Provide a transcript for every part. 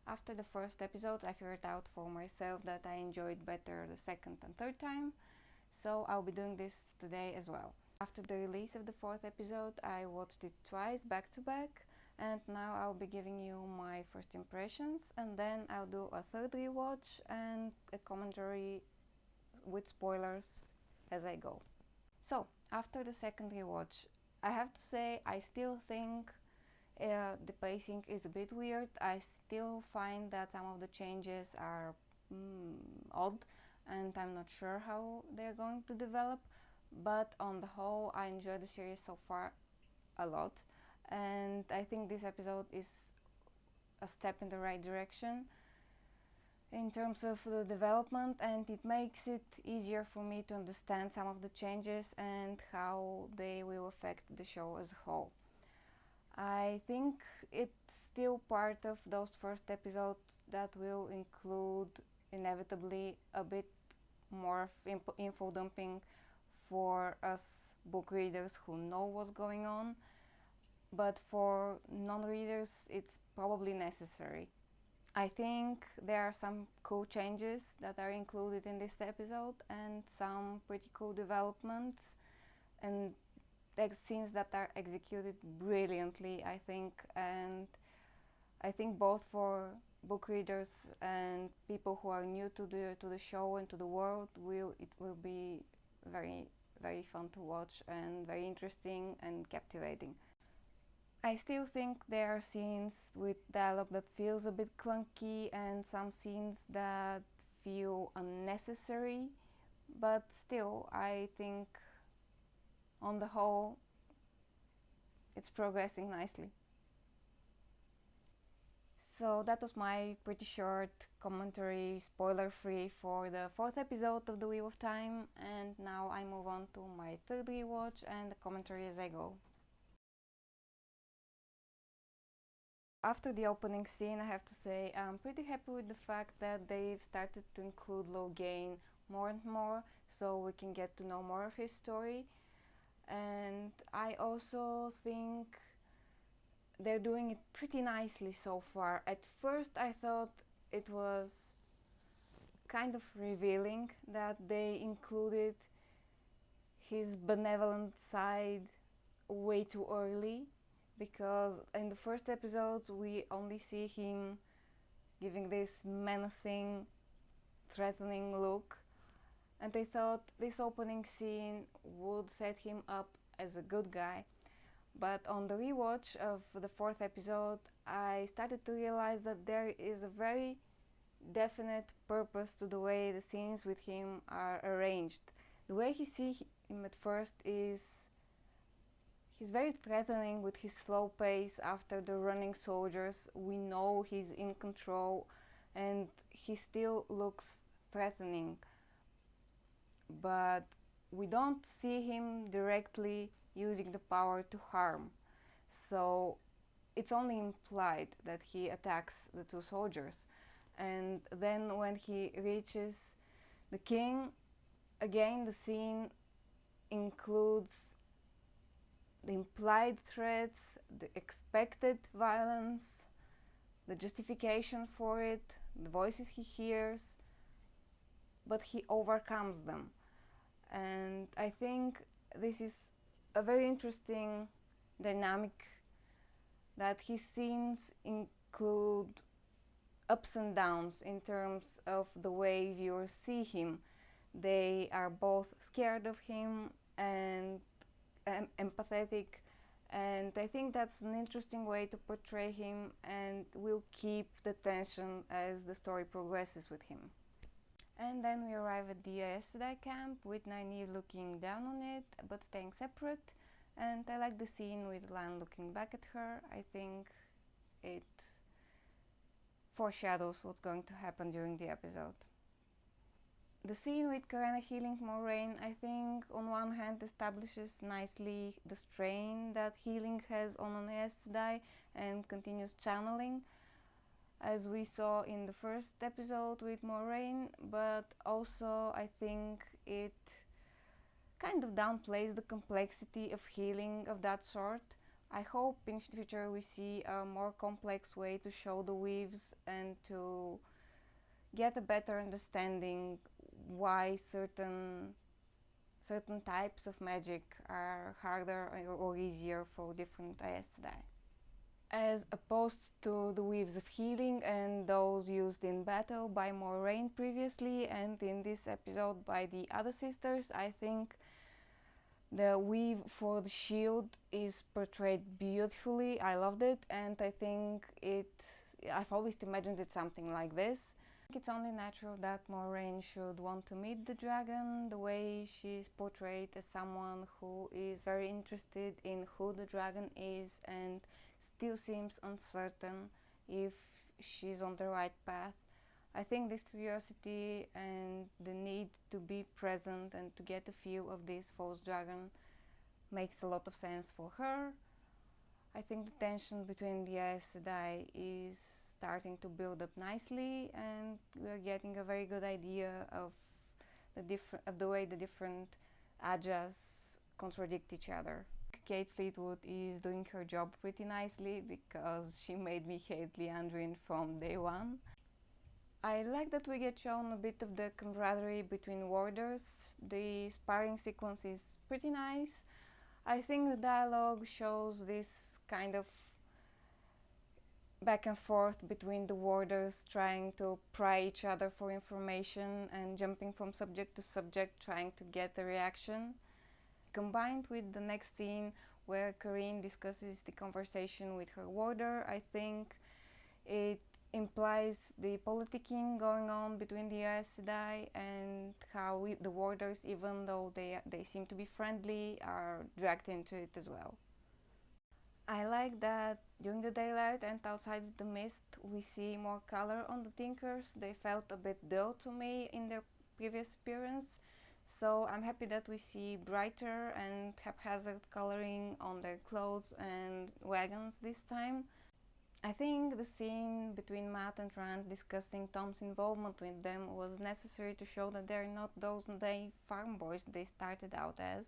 After the first episode, I figured out for myself that I enjoyed better the second and third time, so I'll be doing this today as well. After the release of the fourth episode, I watched it twice back to back, and now I'll be giving you my first impressions, and then I'll do a third rewatch and a commentary with spoilers as I go. So, after the second rewatch, I have to say I still think the pacing is a bit weird. I still find that some of the changes are odd, and I'm not sure how they're going to develop, but on the whole I enjoy the series so far a lot, and I think this episode is a step in the right direction in terms of the development, and it makes it easier for me to understand some of the changes and how they will affect the show as a whole. I think it's still part of those first episodes that will include inevitably a bit more of info dumping for us book readers who know what's going on, but for non-readers it's probably necessary. I think there are some cool changes that are included in this episode and some pretty cool developments, and scenes that are executed brilliantly, I think, and I think both for book readers and people who are new to the show and to the world, it will be very, very fun to watch and very interesting and captivating. I still think there are scenes with dialogue that feels a bit clunky and some scenes that feel unnecessary, but still I think on the whole it's progressing nicely. So that was my pretty short commentary, spoiler free, for the fourth episode of The Wheel of Time, and now I move on to my third rewatch and the commentary as I go. After the opening scene, I have to say I'm pretty happy with the fact that they've started to include Logain more and more, so we can get to know more of his story. And I also think they're doing it pretty nicely so far. At first I thought it was kind of revealing that they included his benevolent side way too early, because in the first episodes we only see him giving this menacing, threatening look, and I thought this opening scene would set him up as a good guy. But on the rewatch of the fourth episode, I started to realize that there is a very definite purpose to the way the scenes with him are arranged. The way he sees him at first is he's very threatening with his slow pace after the running soldiers. We know he's in control and he still looks threatening, but we don't see him directly using the power to harm. So it's only implied that he attacks the two soldiers. And then when he reaches the king, again the scene includes the implied threats, the expected violence, the justification for it, the voices he hears, but he overcomes them. And I think this is a very interesting dynamic, that his scenes include ups and downs in terms of the way viewers see him. They are both scared of him and empathetic, and I think that's an interesting way to portray him and will keep the tension as the story progresses with him. And then we arrive at the Aes Sedai camp with Nynaeve looking down on it but staying separate, and I like the scene with Lan looking back at her. I think it foreshadows what's going to happen during the episode. The scene with Karena healing Moiraine, I think on one hand establishes nicely the strain that healing has on an Aes Sedai and continuous channeling, as we saw in the first episode with Moiraine, but also I think it kind of downplays the complexity of healing of that sort. I hope in the future we see a more complex way to show the weaves and to get a better understanding why certain types of magic are harder or easier for different Aes Sedai. As opposed to the weaves of healing and those used in battle by Moiraine previously and in this episode by the other sisters, I think the weave for the shield is portrayed beautifully. I loved it, and I think I've always imagined it something like this. It's only natural that Moiraine should want to meet the dragon, the way she's portrayed as someone who is very interested in who the dragon is and still seems uncertain if she's on the right path. I think this curiosity and the need to be present and to get a feel of this false dragon makes a lot of sense for her. I think the tension between the Aes Sedai is starting to build up nicely, and we're getting a very good idea of the way the different Ajas contradict each other. Kate Fleetwood is doing her job pretty nicely because she made me hate Liandrin from day one. I like that we get shown a bit of the camaraderie between warders. The sparring sequence is pretty nice. I think the dialogue shows this kind of back and forth between the warders trying to pry each other for information and jumping from subject to subject trying to get a reaction. Combined with the next scene where Corinne discusses the conversation with her warder, I think it implies the politicking going on between the Aes Sedai and how the warders, even though they seem to be friendly, are dragged into it as well. I like that during the daylight and outside the mist we see more color on the Tinkers. They felt a bit dull to me in their previous appearance, so I'm happy that we see brighter and haphazard coloring on their clothes and wagons this time. I think the scene between Matt and Rand discussing Tom's involvement with them was necessary to show that they're not those naive farm boys they started out as.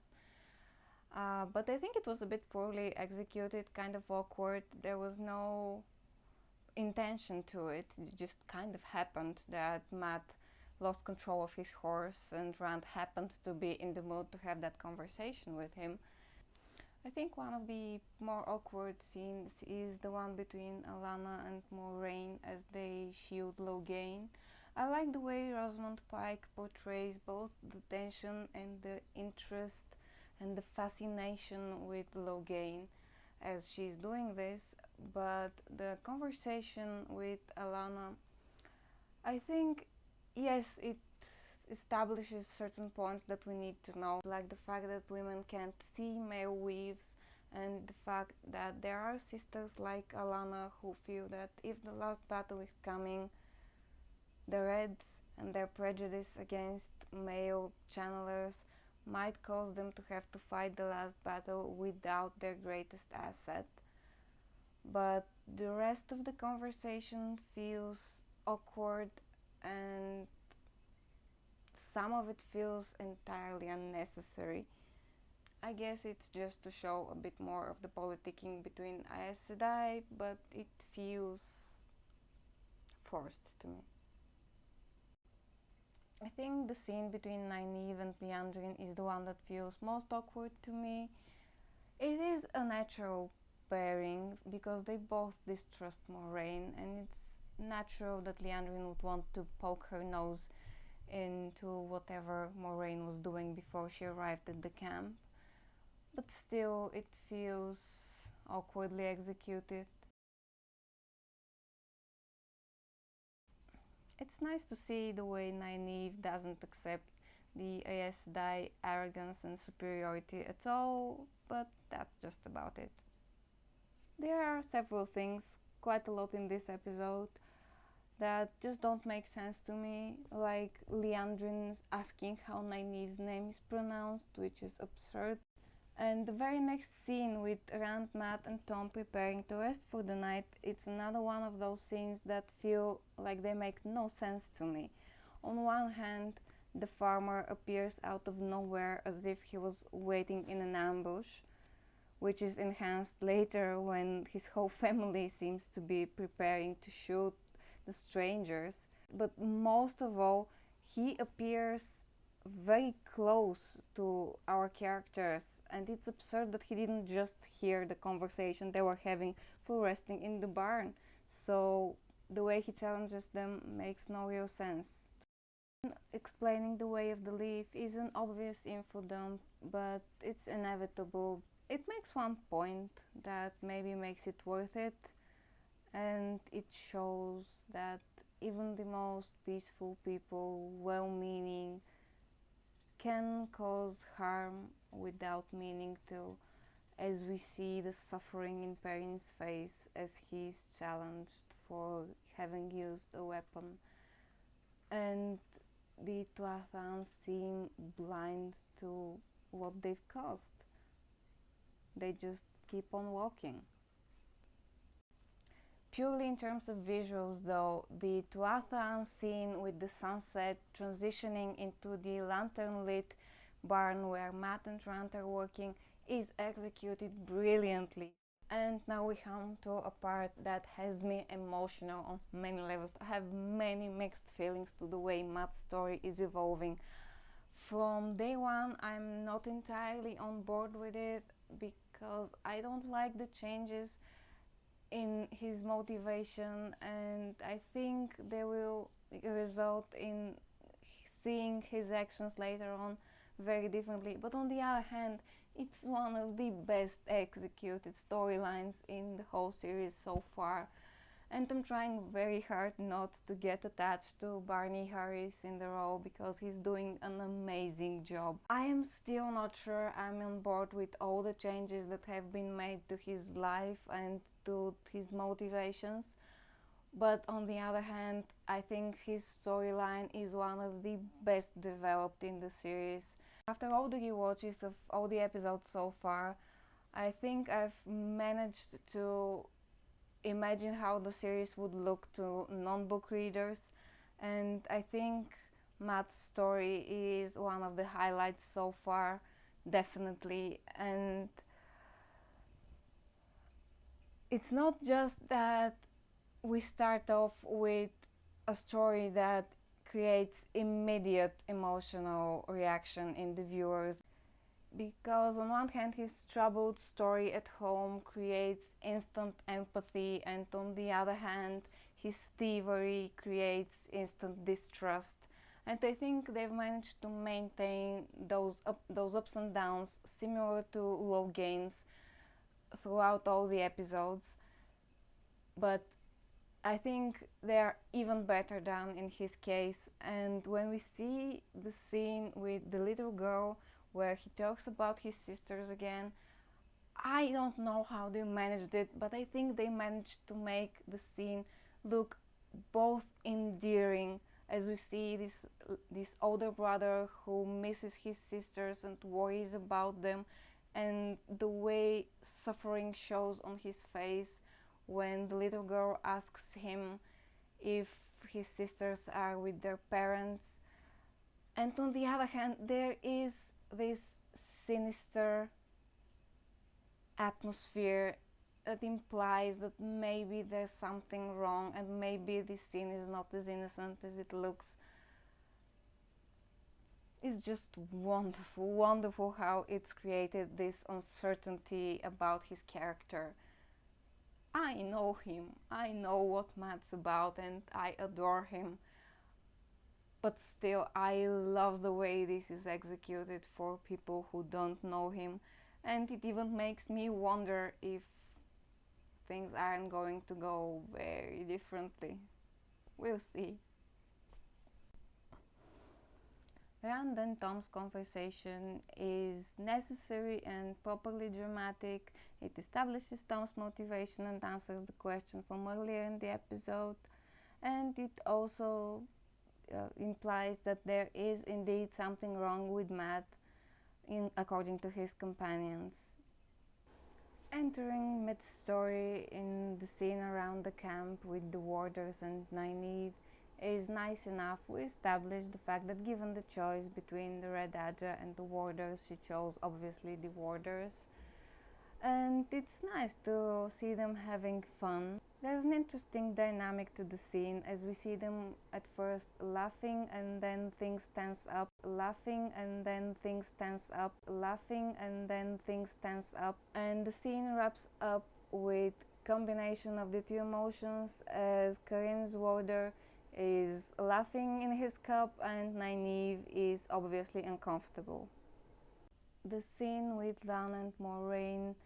But I think it was a bit poorly executed, kind of awkward. There was no intention to it. It just kind of happened that Matt lost control of his horse and Rand happened to be in the mood to have that conversation with him. I think one of the more awkward scenes is the one between Alanna and Moiraine as they shield Logain. I like the way Rosamund Pike portrays both the tension and the interest and the fascination with Logain as she's doing this, but the conversation with Alanna, I think, yes, it establishes certain points that we need to know, like the fact that women can't see male weaves and the fact that there are sisters like Alanna who feel that if the last battle is coming, the Reds and their prejudice against male channelers might cause them to have to fight the last battle without their greatest asset. But the rest of the conversation feels awkward and some of it feels entirely unnecessary. I guess it's just to show a bit more of the politicking between Aes Sedai, but it feels forced to me. I think the scene between Nynaeve and Liandrin is the one that feels most awkward to me. It is a natural pairing because they both distrust Moiraine, and it's natural that Liandrin would want to poke her nose into whatever Moiraine was doing before she arrived at the camp. But still, it feels awkwardly executed. It's nice to see the way Nynaeve doesn't accept the Aes Sedai arrogance and superiority at all, but that's just about it. There are several things, quite a lot in this episode, that just don't make sense to me, like Liandrin's asking how Nynaeve's name is pronounced, which is absurd. And the very next scene with Rand, Matt and Tom preparing to rest for the night, it's another one of those scenes that feel like they make no sense to me. On one hand, the farmer appears out of nowhere as if he was waiting in an ambush, which is enhanced later when his whole family seems to be preparing to shoot the strangers. But most of all, he appears very close to our characters, and it's absurd that he didn't just hear the conversation they were having for resting in the barn. So the way he challenges them makes no real sense. Explaining the way of the leaf is an obvious info dump, but it's inevitable. It makes one point that maybe makes it worth it, and it shows that even the most peaceful people, well-meaning, can cause harm without meaning to, as we see the suffering in Perrin's face as he's challenged for having used a weapon. And the Tuathans seem blind to what they've caused. They just keep on walking. Purely in terms of visuals though, the Tuathan scene with the sunset transitioning into the lantern-lit barn where Matt and Trant are working is executed brilliantly. And now we come to a part that has me emotional on many levels. I have many mixed feelings to the way Matt's story is evolving. From day one, I'm not entirely on board with it because I don't like the changes in his motivation, and I think they will result in seeing his actions later on very differently. But on the other hand, it's one of the best executed storylines in the whole series so far, and I'm trying very hard not to get attached to Barney Harris in the role because he's doing an amazing job. I am still not sure I'm on board with all the changes that have been made to his life and to his motivations, but on the other hand, I think his storyline is one of the best developed in the series. After all the rewatches of all the episodes so far, I think I've managed to imagine how the series would look to non-book readers, and I think Matt's story is one of the highlights so far, definitely. And it's not just that we start off with a story that creates immediate emotional reaction in the viewers, because on one hand his troubled story at home creates instant empathy, and on the other hand his thievery creates instant distrust. And I think they've managed to maintain those ups and downs similar to Logain's throughout all the episodes, but I think they're even better done in his case. And when we see the scene with the little girl where he talks about his sisters again, I don't know how they managed it, but I think they managed to make the scene look both endearing, as we see this older brother who misses his sisters and worries about them, and the way suffering shows on his face when the little girl asks him if his sisters are with their parents. And on the other hand, there is this sinister atmosphere that implies that maybe there's something wrong and maybe this scene is not as innocent as it looks. It's just wonderful, wonderful how it's created this uncertainty about his character. I know him, I know what Matt's about, and I adore him. But still, I love the way this is executed for people who don't know him, and it even makes me wonder if things aren't going to go very differently. We'll see. Rand and Tom's conversation is necessary and properly dramatic. It establishes Tom's motivation and answers the question from earlier in the episode, and it also implies that there is indeed something wrong with Matt, according to his companions. Entering mid-story in the scene around the camp with the warders and Nynaeve is nice enough. We established the fact that given the choice between the Red Adja and the warders, she chose obviously the warders. and it's nice to see them having fun. There's an interesting dynamic to the scene as we see them at first laughing and then things tense up, laughing and then things tense up, laughing and then things tense up, and the scene wraps up with combination of the two emotions as Perrin's warder is laughing in his cup and Nynaeve is obviously uncomfortable. The scene with Lan and Moraine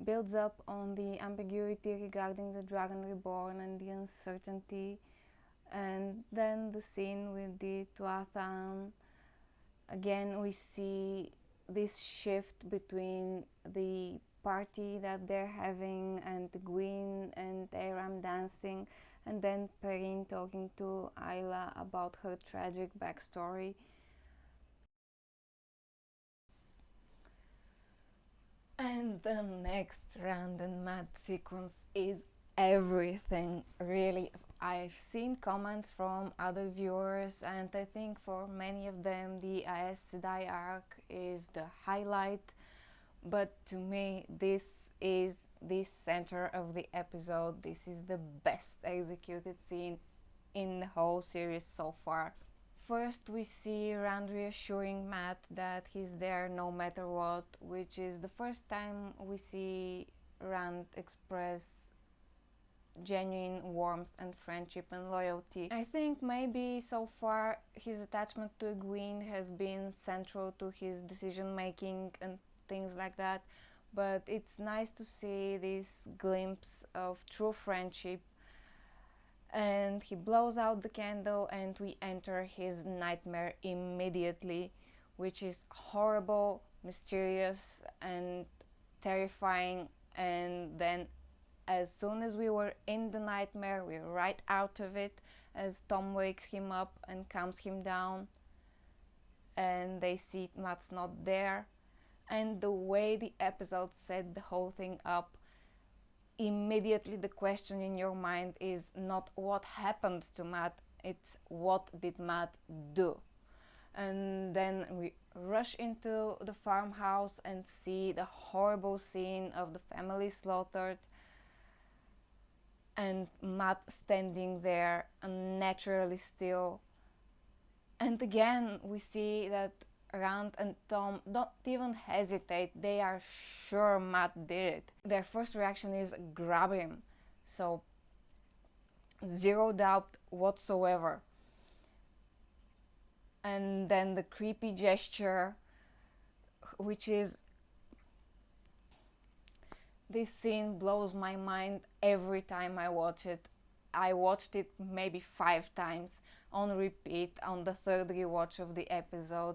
builds up on the ambiguity regarding the Dragon Reborn and the uncertainty, and then the scene with the Tuathan. Again, we see this shift between the party that they're having and Gwyn and Aram dancing, and then Perrin talking to Laila about her tragic backstory. And the next random mad sequence is everything, really. I've seen comments from other viewers, and I think for many of them the Aes Sedai arc is the highlight, but to me this is the center of the episode. This is the best executed scene in the whole series so far. First, we see Rand reassuring Matt that he's there no matter what, which is the first time we see Rand express genuine warmth and friendship and loyalty. I think maybe so far his attachment to Gwyn has been central to his decision making and things like that, but it's nice to see this glimpse of true friendship. And he blows out the candle and we enter his nightmare immediately, which is horrible, mysterious and terrifying. And then as soon as we were in the nightmare, we're right out of it as Tom wakes him up and calms him down, and they see Matt's not there. And the way the episode set the whole thing up, immediately the question in your mind is not what happened to Matt, it's what did Matt do. And then we rush into the farmhouse and see the horrible scene of the family slaughtered and Matt standing there unnaturally still. And again we see that Rand and Tom don't even hesitate. They are sure Matt did it. Their first reaction is grab him. So zero doubt whatsoever. And then the creepy gesture, which is, this scene blows my mind every time I watch it. I watched it maybe 5 times on repeat on the third rewatch of the episode.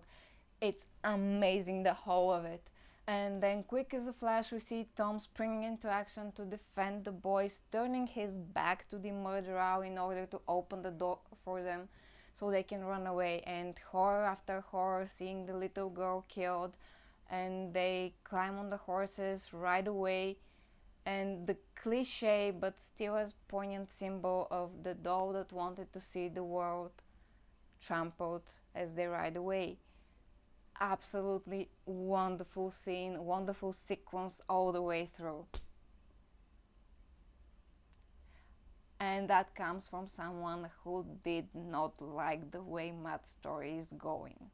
It's amazing, the whole of it. And then quick as a flash we see Tom springing into action to defend the boys, turning his back to the murderer in order to open the door for them so they can run away. And horror after horror, seeing the little girl killed, and they climb on the horses right away. And the cliche but still as poignant symbol of the doll that wanted to see the world trampled as they ride away. Absolutely wonderful scene, wonderful sequence all the way through. And that comes from someone who did not like the way Matt's story is going.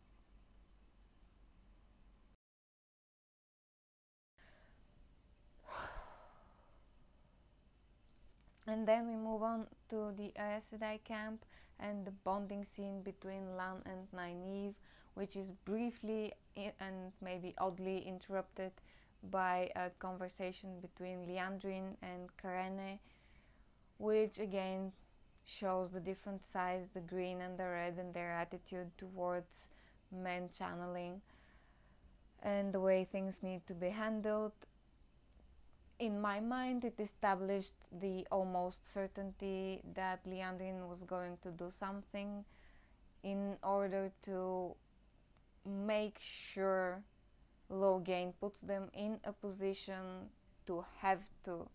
And then we move on to the Aes Sedai camp and the bonding scene between Lan and Nynaeve, which is briefly and maybe oddly interrupted by a conversation between Liandrin and Karene, which again shows the different sides, the green and the red, and their attitude towards men channeling and the way things need to be handled. In my mind, it established the almost certainty that Liandrin was going to do something in order to make sure Logain puts them in a position to have to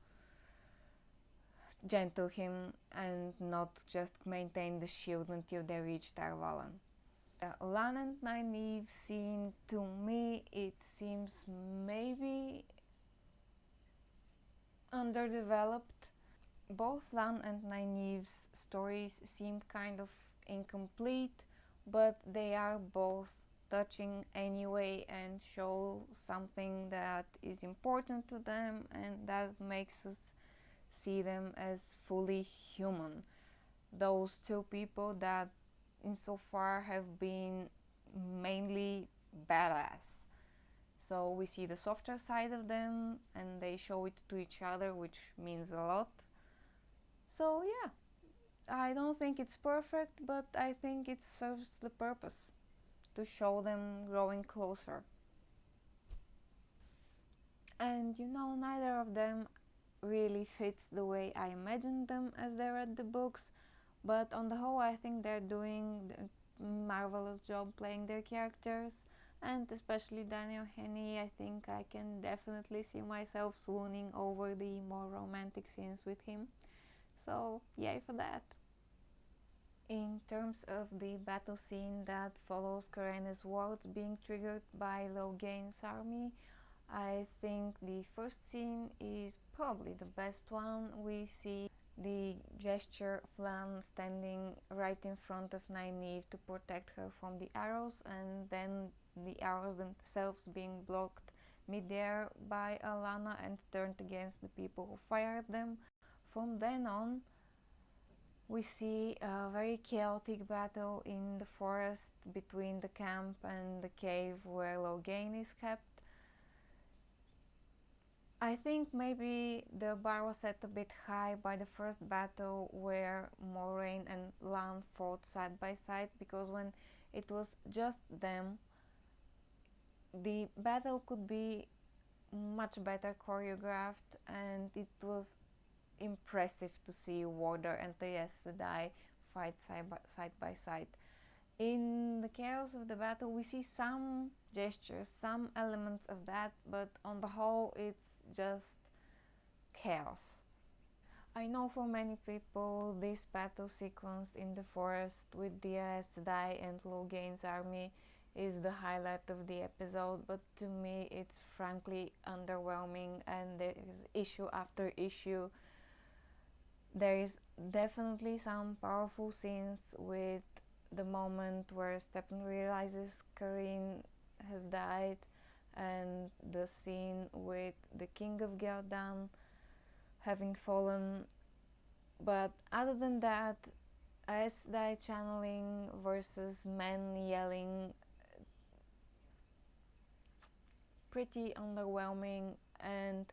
gentle him and not just maintain the shield until they reach Tarvalon. Lan and Nynaeve scene, to me it seems maybe underdeveloped. Both Lan and Nynaeve's stories seem kind of incomplete, but they are both touching anyway and show something that is important to them and that makes us see them as fully human. Those two people that insofar have been mainly badass. So we see the softer side of them and they show it to each other, which means a lot. So yeah, I don't think it's perfect, but I think it serves the purpose to show them growing closer. And neither of them really fits the way I imagined them as they read the books, but on the whole I think they're doing a marvelous job playing their characters, and especially Daniel Henney. I think I can definitely see myself swooning over the more romantic scenes with him, so yay for that. In terms of the battle scene that follows Karena's words being triggered by Logain's army, I think the first scene is probably the best one. We see the gesture of Lan standing right in front of Nynaeve to protect her from the arrows, and then the arrows themselves being blocked mid-air by Alanna and turned against the people who fired them. From then on, we see a very chaotic battle in the forest between the camp and the cave where Logain is kept. I think maybe the bar was set a bit high by the first battle where Moiraine and Lan fought side by side, because when it was just them, the battle could be much better choreographed, and it was impressive to see Warder and the Aes Sedai fight side by side. In the chaos of the battle, we see some gestures, some elements of that, but on the whole, it's just chaos. I know for many people, this battle sequence in the forest with the Aes Sedai and Logain's army is the highlight of the episode, but to me, it's frankly underwhelming, and there is issue after issue. There is definitely some powerful scenes with the moment where Stephen realizes Karine has died, and the scene with the King of Ghealdan having fallen. But other than that, Aes Sedai channeling versus men yelling, pretty underwhelming, and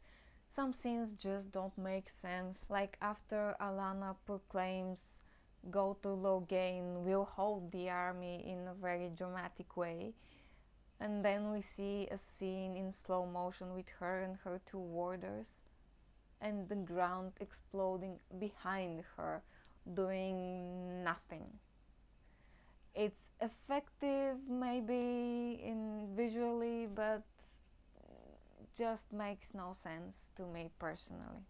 some scenes just don't make sense. Like after Alanna proclaims, "Go to Logain, we'll hold the army," in a very dramatic way, and then we see a scene in slow motion with her and her two warders, and the ground exploding behind her, doing nothing. It's effective maybe visually, but just makes no sense to me personally.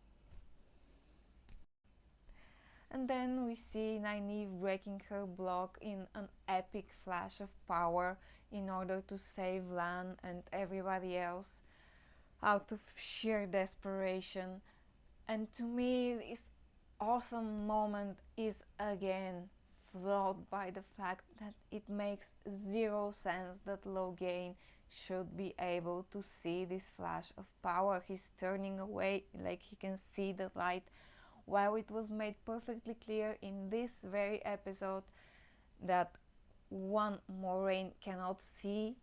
And then we see Nynaeve breaking her block in an epic flash of power in order to save Lan and everybody else out of sheer desperation. And to me, this awesome moment is again flawed by the fact that it makes zero sense that Logain should be able to see this flash of power. He's turning away like he can see the light, while it was made perfectly clear in this very episode that one, Moiraine cannot see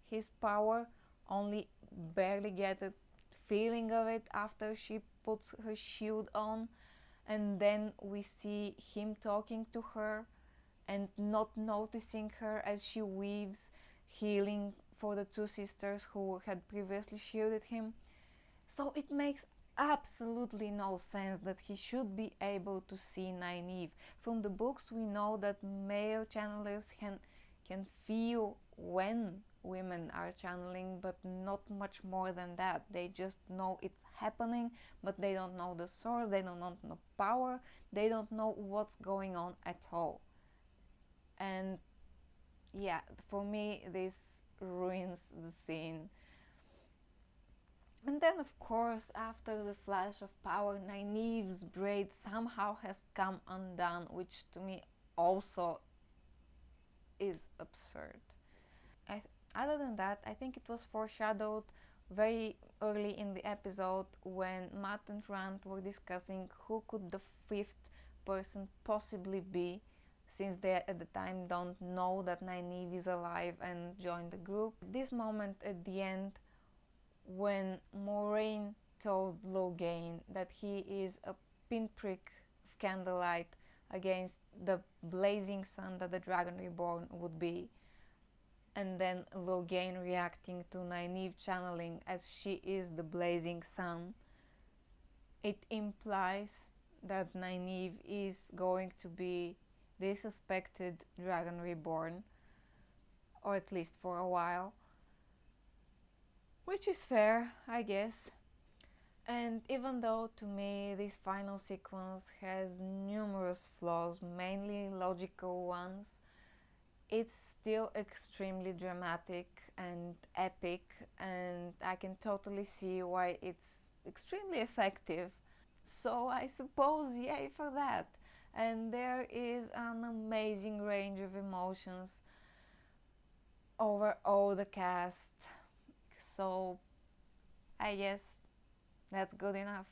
his power, only barely get a feeling of it after she puts her shield on, and then we see him talking to her and not noticing her as she weaves healing for the two sisters who had previously shielded him. So it makes absolutely no sense that he should be able to see Nynaeve. From the books we know that male channelers can feel when women are channeling, but not much more than that. They just know it's happening, but they don't know the source, they don't know the power, they don't know what's going on at all. And yeah, for me this ruins the scene. And then, of course, after the flash of power, Nynaeve's braid somehow has come undone, which to me also is absurd. Other than that, I think it was foreshadowed very early in the episode when Matt and Rand were discussing who could the fifth person possibly be, since they at the time don't know that Nynaeve is alive and joined the group. This moment at the end when Moraine told Logain that he is a pinprick of candlelight against the blazing sun that the Dragon Reborn would be, and then Logain reacting to Nynaeve channeling as she is the blazing sun, it implies that Nynaeve is going to be the suspected Dragon Reborn, or at least for a while, which is fair, I guess. And even though to me this final sequence has numerous flaws, mainly logical ones, it's still extremely dramatic and epic, and I can totally see why it's extremely effective. So I suppose yay for that. And there is an amazing range of emotions over all the cast. So I guess that's good enough.